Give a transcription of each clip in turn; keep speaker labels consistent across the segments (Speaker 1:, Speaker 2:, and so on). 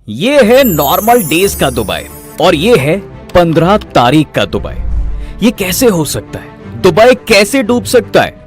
Speaker 1: ये है normal days का दुबई और ये है 15 तारीख का दुबई। ये कैसे हो सकता है? दुबई कैसे डूब सकता है?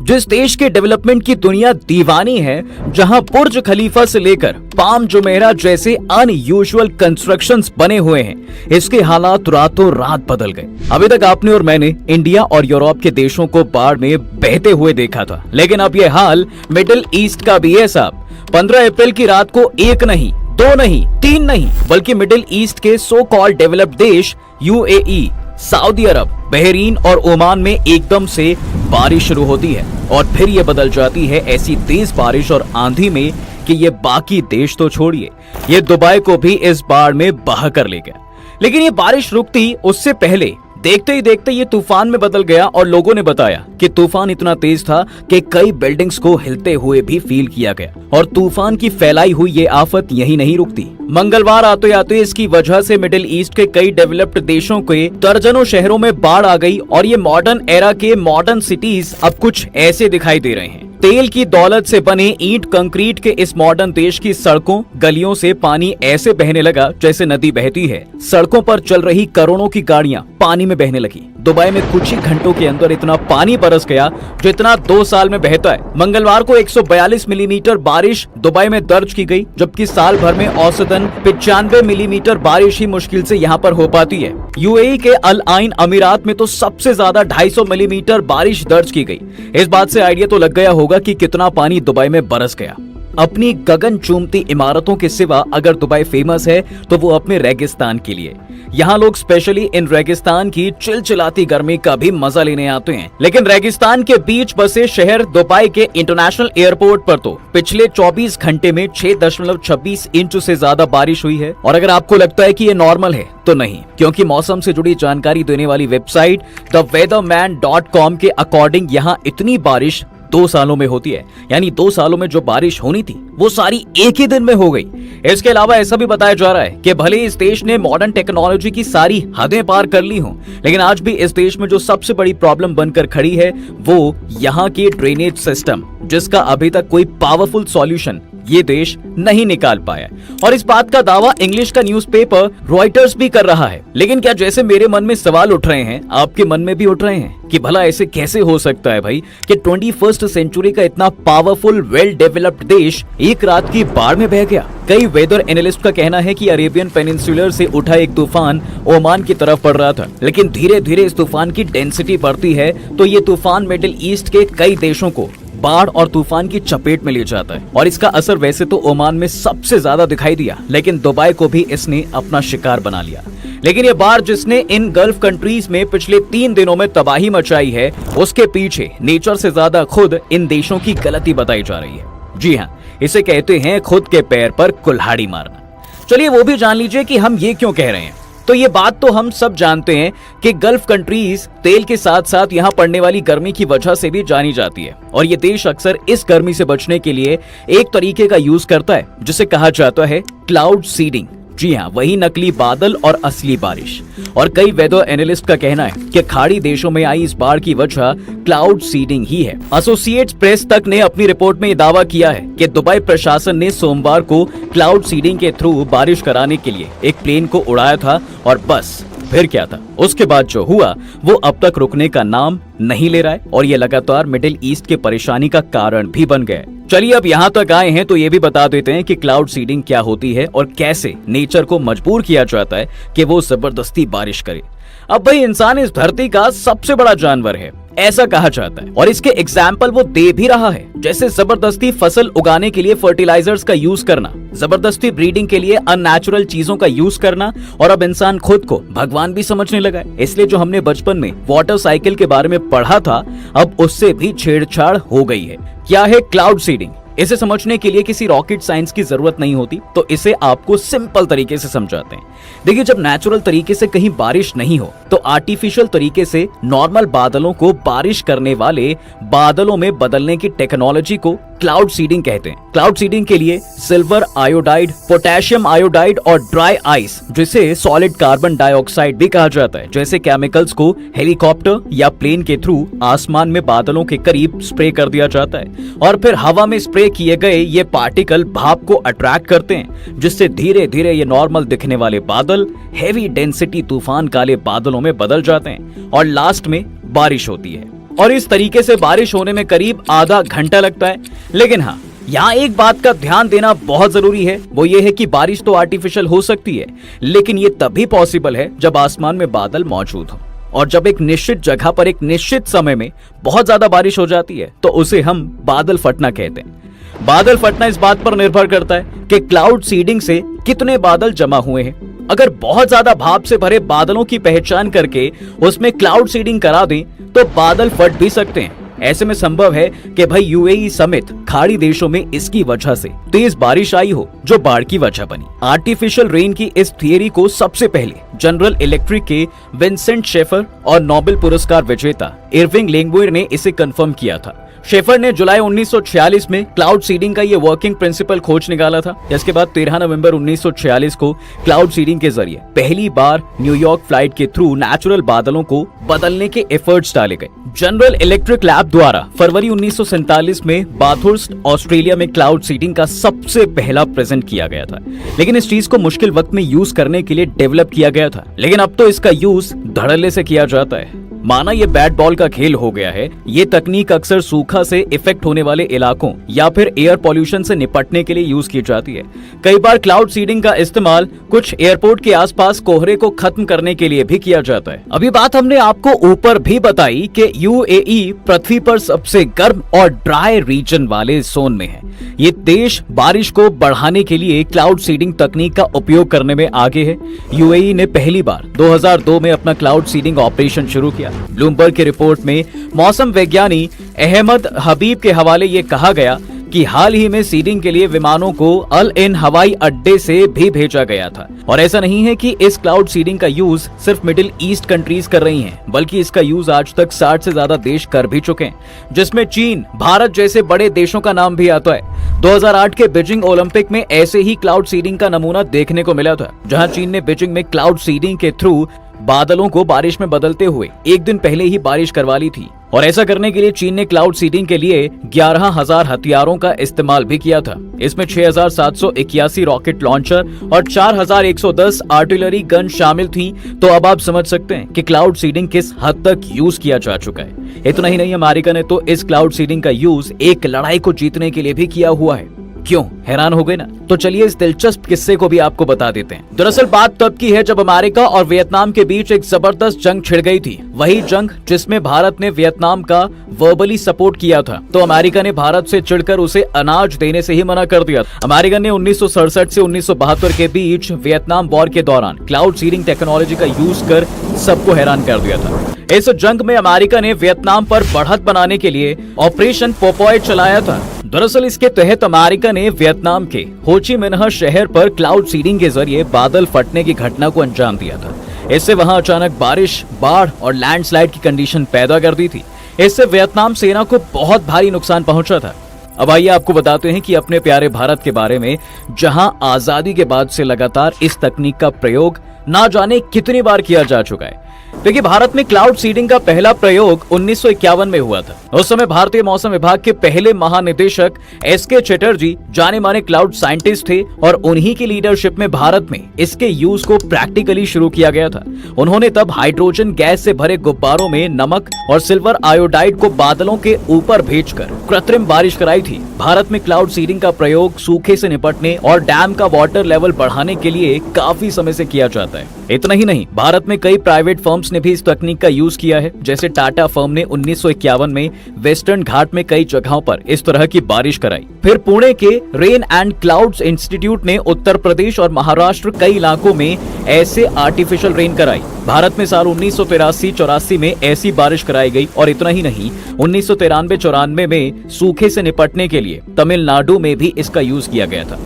Speaker 1: जिस देश के डेवलपमेंट की दुनिया दीवानी है, जहां बुर्ज खलीफा से लेकर पाम जुमेरा जैसे अनयूजुअल कंस्ट्रक्शंस बने हुए हैं, इसके हालात रातों रात बदल गए। अभी तक आपने और मैंने इंडिया और यूरोप के देशों को बाढ़ में बहते हुए देखा था, लेकिन अब ये हाल मिडिल ईस्ट का भी है साहब। 15 अप्रैल की रात को एक नहीं, दो नहीं, तीन नहीं, बल्कि मिडिल ईस्ट के सो कॉल्ड डेवलप्ड देश यूएई, सऊदी अरब, बहरीन और ओमान में एकदम से बारिश शुरू होती है और फिर ये बदल जाती है ऐसी तेज बारिश और आंधी में कि ये बाकी देश तो छोड़िए, ये दुबई को भी इस बाढ़ में बहा कर ले गया। लेकिन ये बारिश रुकती उससे पहले देखते ही देखते ये तूफान में बदल गया और लोगों ने बताया कि तूफान इतना तेज था कि कई बिल्डिंग्स को हिलते हुए भी फील किया गया। और तूफान की फैलाई हुई ये आफत यही नहीं रुकती। मंगलवार आते आते इसकी वजह से मिडिल ईस्ट के कई डेवलप्ड देशों के दर्जनों शहरों में बाढ़ आ गई और ये मॉडर्न एरा के मॉडर्न सिटीज अब कुछ ऐसे दिखाई दे रहे हैं। तेल की दौलत से बने ईंट कंक्रीट के इस मॉडर्न देश की सड़कों गलियों से पानी ऐसे बहने लगा जैसे नदी बहती है। सड़कों पर चल रही करोड़ों की गाड़ियां पानी में बहने लगी। दुबई में कुछ ही घंटों के अंदर इतना पानी बरस गया जितना 2 साल में बहता है। मंगलवार को 142 मिलीमीटर बारिश दुबई में दर्ज की गई, जबकि साल भर में औसतन 95 मिलीमीटर बारिश ही मुश्किल से यहाँ पर हो पाती है। यूएई के अल आइन अमीरात में तो सबसे ज्यादा 250 मिलीमीटर बारिश दर्ज की गई। इस बात से आइडिया तो लग गया होगा कि कितना पानी दुबई में बरस गया। अपनी गगन चूमती इमारतों के सिवा अगर दुबई फेमस है तो वो अपने रेगिस्तान के लिए। यहाँ लोग स्पेशली इन रेगिस्तान की चिलचिलाती गर्मी का भी मजा लेने आते हैं। लेकिन रेगिस्तान के बीच बसे शहर दुबई के इंटरनेशनल एयरपोर्ट पर तो पिछले 24 घंटे में 6.26 इंच से ज्यादा बारिश हुई है। और अगर आपको लगता है कि ये नॉर्मल है तो नहीं, क्योंकि मौसम से जुड़ी जानकारी देने वाली वेबसाइट theweatherman.com के अकॉर्डिंग यहाँ इतनी बारिश 2 सालों में होती है। यानी 2 सालों में जो बारिश होनी थी वो सारी एक ही दिन में हो गई। इसके अलावा ऐसा भी बताया जा रहा है कि भले इस देश ने मॉडर्न टेक्नोलॉजी की सारी हदें पार कर ली हों, लेकिन आज भी इस देश में जो सबसे बड़ी प्रॉब्लम बनकर खड़ी है वो यहाँ की ड्रेनेज सिस्टम, जिसका अभी तक कोई पावरफुल सॉल्यूशन ये देश नहीं निकाल पाया। और इस बात का दावा इंग्लिश का न्यूज़पेपर रॉयटर्स भी कर रहा है। लेकिन क्या जैसे मेरे मन में सवाल उठ रहे हैं, आपके मन में भी उठ रहे हैं कि भला ऐसे कैसे हो सकता है भाई कि 21st सेंचुरी का इतना पावरफुल वेल डेवलप्ड देश एक रात की बाढ़ में बह गया? कई वेदर एनालिस्ट का कहना है कि अरेबियन पेनिनसुलर से उठा एक तूफान ओमान की तरफ बढ़ रहा था, लेकिन धीरे धीरे इस तूफान की डेंसिटी बढ़ती है तो ये तूफान मिडिल ईस्ट के कई देशों को बाढ़ और तूफान की चपेट में ले जाता है। और इसका असर वैसे तो ओमान में सबसे ज्यादा दिखाई दिया, लेकिन दुबई को भी इसने अपना शिकार बना लिया। लेकिन ये बाढ़ जिसने इन गल्फ कंट्रीज में पिछले 3 दिनों में तबाही मचाई है, उसके पीछे नेचर से ज्यादा खुद इन देशों की गलती बताई जा रही है। जी हाँ, इसे कहते हैं खुद के पैर पर कुल्हाड़ी मारना। चलिए वो भी जान लीजिए कि हम ये क्यों कह रहे हैं। तो ये बात तो हम सब जानते हैं कि गल्फ कंट्रीज तेल के साथ साथ यहाँ पड़ने वाली गर्मी की वजह से भी जानी जाती है। और ये देश अक्सर इस गर्मी से बचने के लिए एक तरीके का यूज करता है जिसे कहा जाता है क्लाउड सीडिंग। जी हाँ, वही नकली बादल और असली बारिश। और कई वेदर एनालिस्ट का कहना है कि खाड़ी देशों में आई इस बाढ़ की वजह क्लाउड सीडिंग ही है। एसोसिएट्स प्रेस तक ने अपनी रिपोर्ट में दावा किया है कि दुबई प्रशासन ने सोमवार को क्लाउड सीडिंग के थ्रू बारिश कराने के लिए एक प्लेन को उड़ाया था और बस फिर क्या था, उसके बाद जो हुआ वो अब तक रुकने का नाम नहीं ले रहा है और ये लगातार मिडिल ईस्ट के परेशानी का कारण भी बन गया है। चलिए अब यहाँ तक आए हैं तो ये भी बता देते हैं कि क्लाउड सीडिंग क्या होती है और कैसे नेचर को मजबूर किया जाता है कि वो जबरदस्ती बारिश करे। अब भाई इंसान इस धरती का सबसे बड़ा जानवर है, ऐसा कहा जाता है, और इसके एग्जाम्पल वो दे भी रहा है। जैसे जबरदस्ती फसल उगाने के लिए फर्टिलाइजर्स का यूज करना, जबरदस्ती ब्रीडिंग के लिए अननेचुरल चीजों का यूज करना, और अब इंसान खुद को भगवान भी समझने लगा है। इसलिए जो हमने बचपन में वाटर साइकिल के बारे में पढ़ा था, अब उससे भी छेड़छाड़ हो गई है। क्या है क्लाउड सीडिंग? इसे समझने के लिए किसी रॉकेट साइंस की जरूरत नहीं होती, तो इसे आपको सिंपल तरीके से समझाते हैं। देखिए, जब नेचुरल तरीके से कहीं बारिश नहीं हो तो आर्टिफिशियल तरीके से नॉर्मल बादलों को बारिश करने वाले बादलों में बदलने की टेक्नोलॉजी को क्लाउड सीडिंग कहते हैं। क्लाउड सीडिंग के लिए सिल्वर आयोडाइड, पोटेशियम आयोडाइड और ड्राई आइस, जिसे सॉलिड कार्बन डाइऑक्साइड भी कहा जाता है, जैसे केमिकल्स को हेलीकॉप्टर या प्लेन के थ्रू आसमान में बादलों के करीब स्प्रे कर दिया जाता है और फिर हवा में स्प्रे किए गए ये पार्टिकल भाप को अट्रैक्ट करते हैं, जिससे धीरे धीरे ये नॉर्मल दिखने वाले बादल हेवी डेंसिटी तूफान काले बादलों में बदल जाते हैं और लास्ट में बारिश होती है। और इस तरीके से बारिश होने में करीब आधा घंटा लगता है। लेकिन हाँ, यहाँ एक बात का ध्यान देना बहुत जरूरी है, वो ये है कि बारिश तो आर्टिफिशियल हो सकती है, लेकिन ये तभी पॉसिबल है जब आसमान में बादल मौजूद हो। और जब एक निश्चित जगह पर एक निश्चित समय में बहुत ज्यादा बारिश हो जाती है तो उसे हम बादल फटना कहते हैं। बादल फटना इस बात पर निर्भर करता है कि क्लाउड सीडिंग से कितने बादल जमा हुए हैं। अगर बहुत ज्यादा भाप से भरे बादलों की पहचान करके उसमें क्लाउड सीडिंग करा दें तो बादल फट भी सकते हैं। ऐसे में संभव है कि भाई यूएई समेत खाड़ी देशों में इसकी वजह से तेज बारिश आई हो, जो बाढ़ की वजह बनी। आर्टिफिशियल रेन की इस थियरी को सबसे पहले जनरल इलेक्ट्रिक के विंसेंट शेफर और नोबेल पुरस्कार विजेता इरविंग लैंगमुइर ने इसे कंफर्म किया था। शेफर ने जुलाई 1946 में क्लाउड सीडिंग का ये वर्किंग प्रिंसिपल खोज निकाला था। इसके बाद 13 नवंबर 1946 को क्लाउड सीडिंग के जरिए पहली बार न्यूयॉर्क फ्लाइट के थ्रू नेचुरल बादलों को बदलने के एफर्ट्स डाले गए। जनरल इलेक्ट्रिक लैब द्वारा फरवरी 1947 में बाथुर्स्ट ऑस्ट्रेलिया में क्लाउड सीडिंग का सबसे पहला प्रेजेंट किया गया था। लेकिन इस चीज को मुश्किल वक्त में यूज करने के लिए डेवलप किया गया था, लेकिन अब तो इसका यूज धड़ल्ले से किया जाता है। माना ये बैट बॉल का खेल हो गया है। ये तकनीक अक्सर सूखा से इफेक्ट होने वाले इलाकों या फिर एयर पॉल्यूशन से निपटने के लिए यूज की जाती है। कई बार क्लाउड सीडिंग का इस्तेमाल कुछ एयरपोर्ट के आसपास कोहरे को खत्म करने के लिए भी किया जाता है। अभी बात हमने आपको ऊपर भी बताई कि यूएई पृथ्वी पर सबसे गर्म और ड्राई रीजन वाले जोन में है। ये देश बारिश को बढ़ाने के लिए क्लाउड सीडिंग तकनीक का उपयोग करने में आगे है। यूएई ने पहली बार 2002 में अपना क्लाउड सीडिंग ऑपरेशन शुरू किया। ब्लूमबर्ग की रिपोर्ट में मौसम वैज्ञानी अहमद हबीब के हवाले ये कहा गया कि हाल ही में सीडिंग के लिए विमानों को अल एन हवाई अड्डे से भी भेजा गया था। और ऐसा नहीं है कि इस क्लाउड सीडिंग का यूज सिर्फ मिडिल ईस्ट कंट्रीज कर रही हैं, बल्कि इसका यूज आज तक 60 से ज्यादा देश कर भी चुके हैं, जिसमें चीन, भारत जैसे बड़े देशों का नाम भी आता है। 2008 के बीजिंग ओलंपिक में ऐसे ही क्लाउड सीडिंग का नमूना देखने को मिला था, जहां चीन ने बीजिंग में क्लाउड सीडिंग के थ्रू बादलों को बारिश में बदलते हुए एक दिन पहले ही बारिश करवा ली थी। और ऐसा करने के लिए चीन ने क्लाउड सीडिंग के लिए 11,000 हथियारों का इस्तेमाल भी किया था। इसमें 6,781 रॉकेट लॉन्चर और 4,110 आर्टिलरी गन शामिल थी। तो अब आप समझ सकते हैं कि क्लाउड सीडिंग किस हद तक यूज किया जा चुका है। इतना ही नहीं, अमेरिका ने तो इस क्लाउड सीडिंग का यूज एक लड़ाई को जीतने के लिए भी किया हुआ है। क्यों, हैरान हो गए ना? तो चलिए इस दिलचस्प किस्से को भी आपको बता देते हैं। दरअसल बात तब की है जब अमेरिका और वियतनाम के बीच एक जबरदस्त जंग छिड़ गई थी। वही जंग जिसमें भारत ने वियतनाम का वर्बली सपोर्ट किया था। तो अमेरिका ने भारत से चिढ़कर उसे अनाज देने से ही मना कर दिया। अमेरिका ने 1967 से 1972 के बीच वियतनाम वॉर के दौरान क्लाउड सीडिंग टेक्नोलॉजी का यूज कर सबको हैरान कर दिया था। इस जंग में अमेरिका ने वियतनाम पर बढ़त बनाने के लिए ऑपरेशन पोपॉय चलाया था। दरअसल इसके तहत अमेरिका ने वियतनाम के हो ची मिन्ह शहर पर क्लाउड सीडिंग के जरिए बादल फटने की घटना को अंजाम दिया था। इससे वहां अचानक बारिश, बाढ़ और लैंडस्लाइड की कंडीशन पैदा कर दी थी। इससे वियतनाम सेना को बहुत भारी नुकसान पहुंचा था। अब आइए आपको बताते हैं कि अपने प्यारे भारत के बारे में, जहां आजादी के बाद से लगातार इस तकनीक का प्रयोग ना जाने कितनी बार किया जा चुका है। देखिए, भारत में क्लाउड सीडिंग का पहला प्रयोग 1951 में हुआ था। उस समय भारतीय मौसम विभाग के पहले महानिदेशक एसके चटर्जी जाने माने क्लाउड साइंटिस्ट थे और उन्हीं की लीडरशिप में भारत में इसके यूज को प्रैक्टिकली शुरू किया गया था। उन्होंने तब हाइड्रोजन गैस से भरे गुब्बारों में नमक और सिल्वर आयोडाइड को बादलों के ऊपर भेजकर कृत्रिम बारिश कराई थी। भारत में क्लाउड सीडिंग का प्रयोग सूखे से निपटने और डैम का वाटर लेवल बढ़ाने के लिए काफी समय से किया जाता है। इतना ही नहीं, भारत में कई प्राइवेट फर्म्स ने भी इस तकनीक का यूज किया है। जैसे टाटा फर्म ने 1951 में वेस्टर्न घाट में कई जगहों पर इस तरह की बारिश कराई। फिर पुणे के रेन एंड क्लाउड्स इंस्टीट्यूट ने उत्तर प्रदेश और महाराष्ट्र कई इलाकों में ऐसे आर्टिफिशियल रेन कराई। भारत में साल 1983-84 में ऐसी बारिश कराई गई। और इतना ही नहीं, 1993-94 में सूखे से निपटने के लिए तमिलनाडु में भी इसका यूज किया गया था।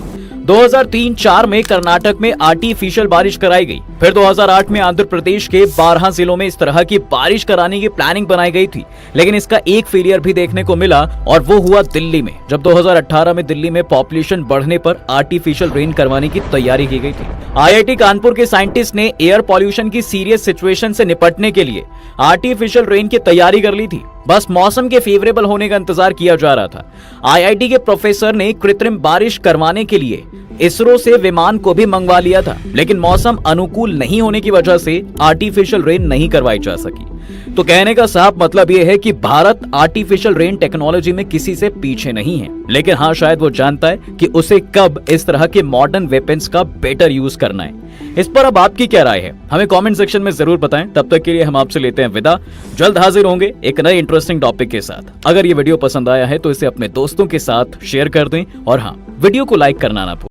Speaker 1: 2003-4 में कर्नाटक में आर्टिफिशियल बारिश कराई गई। फिर 2008 में आंध्र प्रदेश के 12 जिलों में इस तरह की बारिश कराने की प्लानिंग बनाई गई थी, लेकिन इसका एक फेलियर भी देखने को मिला और वो हुआ दिल्ली में, जब 2018 में दिल्ली में पॉपुलेशन बढ़ने पर आर्टिफिशियल रेन करवाने की तैयारी की गई थी। IIT कानपुर के साइंटिस्ट ने एयर पॉल्यूशन की सीरियस सिचुएशन से निपटने के लिए आर्टिफिशियल रेन की तैयारी कर ली थी। बस मौसम के फेवरेबल होने का इंतजार किया जा रहा था। IIT के प्रोफेसर ने कृत्रिम बारिश करवाने के लिए इसरो से विमान को भी मंगवा लिया था, लेकिन मौसम अनुकूल नहीं होने की वजह से आर्टिफिशियल रेन नहीं करवाई जा सकी। तो कहने का साफ मतलब यह है कि भारत आर्टिफिशियल रेन टेक्नोलॉजी में किसी से पीछे नहीं है, लेकिन हाँ, शायद वो जानता है कि उसे कब इस तरह के मॉडर्न वेपन्स का बेटर यूज करना है। इस पर अब आपकी क्या राय है, हमें कमेंट सेक्शन में जरूर बताएं। तब तक के लिए हम आपसे लेते हैं विदा। जल्द हाजिर होंगे एक नए इंटरेस्टिंग टॉपिक के साथ। अगर ये वीडियो पसंद आया है तो इसे अपने दोस्तों के साथ शेयर कर दें और हाँ, वीडियो को लाइक करना ना भूलें।